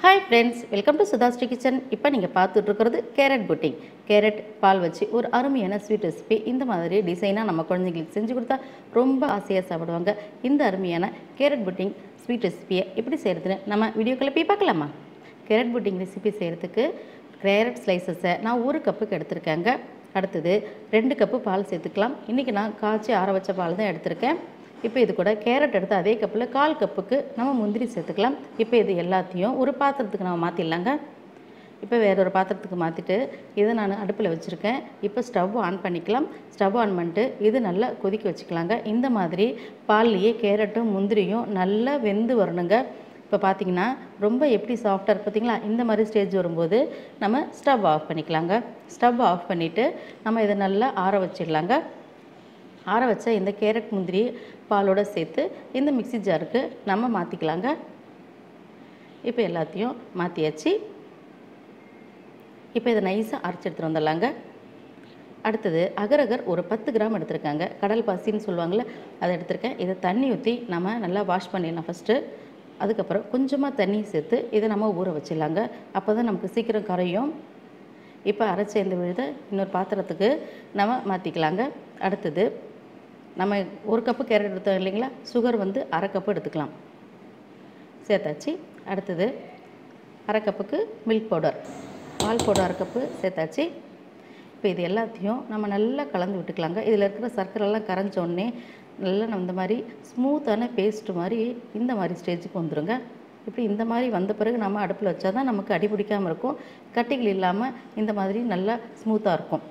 Hi friends, welcome to SudhaSri kitchen. இப்போ நீங்கள் பார்த்துட்டு இருக்கிறது கேரட் புட்டிங். கேரட் பால் வச்சு ஒரு அருமையான ஸ்வீட் ரெசிபி. இந்த மாதிரி டிசைனாக நம்ம குழந்தைங்களுக்கு செஞ்சு கொடுத்தா ரொம்ப ஆசையாக சாப்பிடுவாங்க. இந்த அருமையான கேரட் புட்டிங் ஸ்வீட் ரெசிபியை எப்படி செய்கிறதுன்னு நம்ம வீடியோக்குள்ளே போய் பார்க்கலாமா? கேரட் புட்டிங் ரெசிபி செய்கிறதுக்கு கேரட் ஸ்லைசஸை நான் 1 கப்புக்கு எடுத்திருக்கேங்க. அடுத்தது 2 கப்பு பால் சேர்த்துக்கலாம். இன்றைக்கி நான் காய்ச்சி ஆற வச்ச பால் தான் எடுத்திருக்கேன். இப்போ இது கூட கேரட் எடுத்து அதே கப்பில் 1/4 கப்புக்கு நம்ம முந்திரி சேர்த்துக்கலாம். இப்போ இது எல்லாத்தையும் ஒரு பாத்திரத்துக்கு நம்ம மாற்றிடலாங்க. இப்போ வேறு ஒரு பாத்திரத்துக்கு மாற்றிட்டு இதை நான் அடுப்பில் வச்சுருக்கேன். இப்போ ஸ்டவ் ஆன் பண்ணிக்கலாம். ஸ்டவ் ஆன் பண்ணிட்டு இது நல்லா கொதிக்க வச்சுக்கலாங்க. இந்த மாதிரி பால்லையே கேரட்டும் முந்திரியும் நல்லா வெந்து வரணுங்க. இப்போ பார்த்திங்கன்னா ரொம்ப எப்படி சாஃப்டாக இருக்குது பார்த்திங்களா? இந்த மாதிரி ஸ்டேஜ் வரும்போது நம்ம ஸ்டவ் ஆஃப் பண்ணிக்கலாங்க. ஸ்டவ் ஆஃப் பண்ணிவிட்டு நம்ம இதை நல்லா ஆற வச்சிடலாங்க. ஆற வச்ச இந்த கேரட் முந்திரி பாலோடு சேர்த்து இந்த மிக்ஸி ஜாருக்கு நம்ம மாற்றிக்கலாங்க. இப்போ எல்லாத்தையும் மாற்றியாச்சு. இப்போ இதை நைஸாக அரைச்சி எடுத்துகிட்டு வந்துடலாங்க. அடுத்தது அகர் அகர் ஒரு 10 கிராம் எடுத்திருக்காங்க. கடல் பாசின்னு சொல்லுவாங்கள்ல, அதை எடுத்திருக்கேன். இதை தண்ணி ஊற்றி நம்ம நல்லா வாஷ் பண்ணிடலாம் ஃபஸ்ட்டு. அதுக்கப்புறம் கொஞ்சமாக தண்ணி சேர்த்து இதை நம்ம ஊற வச்சிடலாங்க. அப்போ தான் நமக்கு சீக்கிரம் கரையும். இப்போ அரைச்ச இந்த விழுதை இன்னொரு பாத்திரத்துக்கு நம்ம மாற்றிக்கலாங்க. அடுத்தது நம்ம 1 கப்பு கேரட் எடுத்தோம் இல்லைங்களா, சுகர் வந்து 1/2 கப்பு எடுத்துக்கலாம். சேர்த்தாச்சு. அடுத்தது 1/2 கப்புக்கு மில்க் பவுடர், பால் பவுடர் 1/2 கப்பு சேர்த்தாச்சு. இப்போ இது எல்லாத்தையும் நம்ம நல்லா கலந்து விட்டுக்கலாங்க. இதில் இருக்கிற சர்க்கரைலாம் கரைஞ்சோடனே நல்லா நம்ம இந்த மாதிரி ஸ்மூத்தான பேஸ்ட்டு மாதிரி இந்த மாதிரி ஸ்டேஜுக்கு வந்துடுங்க. இப்படி இந்த மாதிரி வந்த பிறகு நம்ம அடுப்பில் வச்சா தான் நமக்கு அடி பிடிக்காமல் இருக்கும், கட்டிகள் இல்லாமல் இந்த மாதிரி நல்லா ஸ்மூத்தாக இருக்கும்.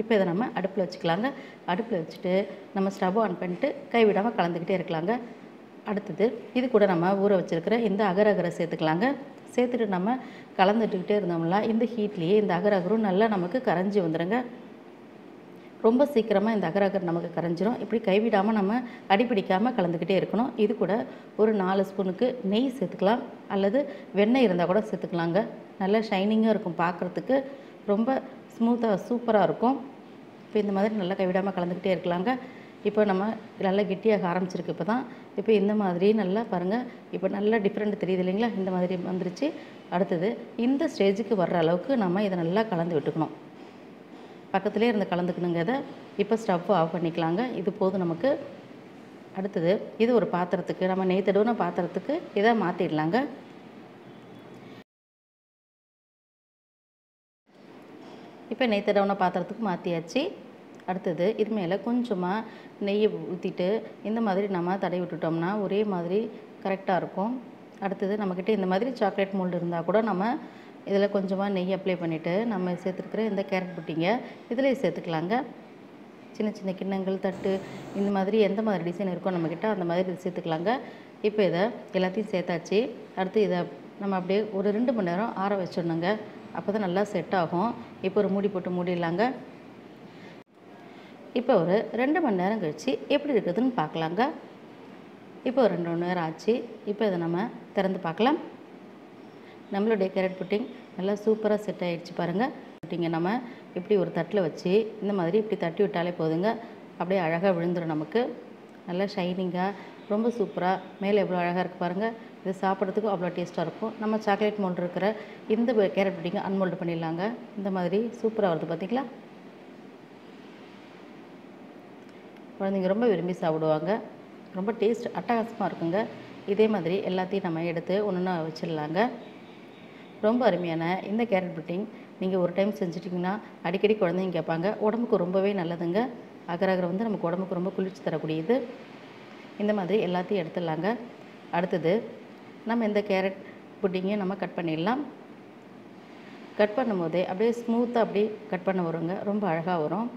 இப்போ இதை நம்ம அடுப்பில் வச்சுக்கலாங்க. அடுப்பில் வச்சுட்டு நம்ம ஸ்டவ் ஆன் பண்ணிட்டு கைவிடாமல் கலந்துக்கிட்டே இருக்கலாங்க. அடுத்தது இது கூட நம்ம ஊற வச்சுருக்கிற இந்த அகர் அகரை சேர்த்துக்கலாங்க. சேர்த்துட்டு நம்ம கலந்துட்டுக்கிட்டே இருந்தோம்னா இந்த ஹீட்லேயே இந்த அகர் அகரும் நல்லா நமக்கு கரைஞ்சி வந்துடுங்க. ரொம்ப சீக்கிரமாக இந்த அகர் அகர் நமக்கு கரைஞ்சிரும். இப்படி கைவிடாமல் நம்ம அடிப்பிடிக்காமல் கலந்துக்கிட்டே இருக்கணும். இது கூட ஒரு 4 ஸ்பூனுக்கு நெய் சேர்த்துக்கலாம், அல்லது வெண்ணெய் இருந்தால் கூட சேர்த்துக்கலாங்க. நல்லா ஷைனிங்காக இருக்கும், பார்க்குறதுக்கு ரொம்ப ஸ்மூத்தாக சூப்பராக இருக்கும். இப்போ இந்த மாதிரி நல்லா கைவிடாமல் கலந்துக்கிட்டே இருக்கலாங்க. இப்போ நம்ம நல்லா கெட்டியாக ஆரம்பிச்சிருக்கு. இப்போ இந்த மாதிரி நல்லா பாருங்கள், இப்போ நல்லா டிஃப்ரெண்ட் தெரியுது இல்லைங்களா? இந்த மாதிரி வந்துருச்சு. அடுத்தது இந்த ஸ்டேஜுக்கு வர்ற அளவுக்கு நம்ம இதை நல்லா கலந்து விட்டுக்கணும். பக்கத்துலேயே இருந்து கலந்துக்கணுங்க இதை. இப்போ ஸ்டவ் ஆஃப் பண்ணிக்கலாங்க. இது போதும் நமக்கு. அடுத்தது இது ஒரு பாத்திரத்துக்கு, நம்ம நெய் தடவுன பாத்திரத்துக்கு இதை மாற்றிடலாங்க. இப்போ நெய் தடவுன பாத்திரத்துக்கு மாற்றியாச்சு. அடுத்தது இது மேலே கொஞ்சமாக நெய்யை ஊற்றிட்டு இந்த மாதிரி நம்ம தடவி விட்டுட்டோம்னா ஒரே மாதிரி கரெக்டாக இருக்கும். அடுத்தது நம்மக்கிட்ட இந்த மாதிரி சாக்லேட் மோல்டு இருந்தால் கூட நம்ம இதில் கொஞ்சமாக நெய் அப்ளை பண்ணிவிட்டு நம்ம சேர்த்துருக்கிற இந்த கேரட் புட்டிங்கை இதில் சேர்த்துக்கலாங்க. சின்ன சின்ன கிண்ணங்கள், தட்டு, இந்த மாதிரி எந்த மாதிரி டிசைன் இருக்கோ நம்மக்கிட்ட அந்த மாதிரி சேர்த்துக்கலாங்க. இப்போ இதை எல்லாத்தையும் சேர்த்தாச்சு. அடுத்து இதை நம்ம அப்படியே ஒரு 2 மணி நேரம் ஆற வச்சிடணுங்க. அப்போ தான் நல்லா செட் ஆகும். இப்போ ஒரு மூடி போட்டு மூடிடலாங்க. இப்போ ஒரு 2 மணி நேரம் கழித்து எப்படி இருக்குதுன்னு பார்க்கலாங்க. இப்போ ஒரு 2 மணி நேரம் ஆச்சு. இப்போ இதை நம்ம திறந்து பார்க்கலாம். நம்மளுடைய கேரட் புட்டிங் நல்லா சூப்பராக செட் ஆகிடுச்சு பாருங்கள். புட்டிங்கை நம்ம இப்படி ஒரு தட்டில் வச்சு இந்த மாதிரி இப்படி தட்டி விட்டாலே போதுங்க, அப்படியே அழகாக விழுந்துடும் நமக்கு. நல்லா ஷைனிங்காக ரொம்ப சூப்பராக மேலே எவ்வளோ அழகாக இருக்குது பாருங்கள். இது சாப்பிட்றதுக்கும் அவ்வளோ டேஸ்ட்டாக இருக்கும். நம்ம சாக்லேட் மோல்டு இருக்கிற இந்த கேரட் புட்டிங்கை அன்மோல்டு பண்ணிடலாங்க. இந்த மாதிரி சூப்பராக வருது பார்த்திங்களா? குழந்தைங்க ரொம்ப விரும்பி சாப்பிடுவாங்க. ரொம்ப டேஸ்ட் அட்டகாசமாக இருக்குங்க. இதே மாதிரி எல்லாத்தையும் நம்ம எடுத்து ஒன்று வச்சிடலாங்க. ரொம்ப அருமையான இந்த கேரட் புட்டிங் நீங்கள் ஒரு டைம் செஞ்சுட்டிங்கன்னா அடிக்கடி குழந்தைங்க கேட்பாங்க. உடம்புக்கு ரொம்பவே நல்லதுங்க. அகர் அகர் வந்து நமக்கு உடம்புக்கு ரொம்ப குளிர்ச்சி தரக்கூடியது. இந்த மாதிரி எல்லாத்தையும் எடுத்துடலாங்க. அடுத்தது நம்ம இந்த கேரட் புட்டிங்கை நம்ம கட் பண்ணிடலாம். கட் பண்ணும்போதே அப்படியே ஸ்மூத்தாக அப்படியே கட் பண்ண வருங்க, ரொம்ப அழகாக வரும்.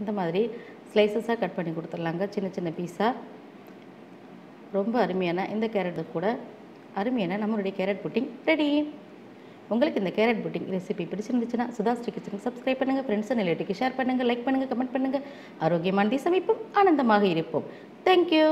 இந்த மாதிரி ஸ்லைசஸாக கட் பண்ணி கொடுத்துடலாங்க, சின்ன சின்ன பீஸாக. ரொம்ப அருமையான இந்த கேரட்டு கூட அருமையான நம்மளுடைய கேரட் புட்டிங் ரெடி. உங்களுக்கு இந்த கேரட் புட்டிங் ரெசிபி பிடிச்சிருந்துச்சுன்னா SudhaSri கிச்சனுக்கு சப்ஸ்கிரைப் பண்ணுங்கள், ஃப்ரெண்ட்ஸ் அண்ட் ரிலேட்டிவ்க்கு ஷேர் பண்ணுங்கள், லைக் பண்ணுங்கள், கமெண்ட் பண்ணுங்கள். ஆரோக்கியமான சமைப்போம், ஆனந்தமாக இருப்போம். தேங்க்யூ.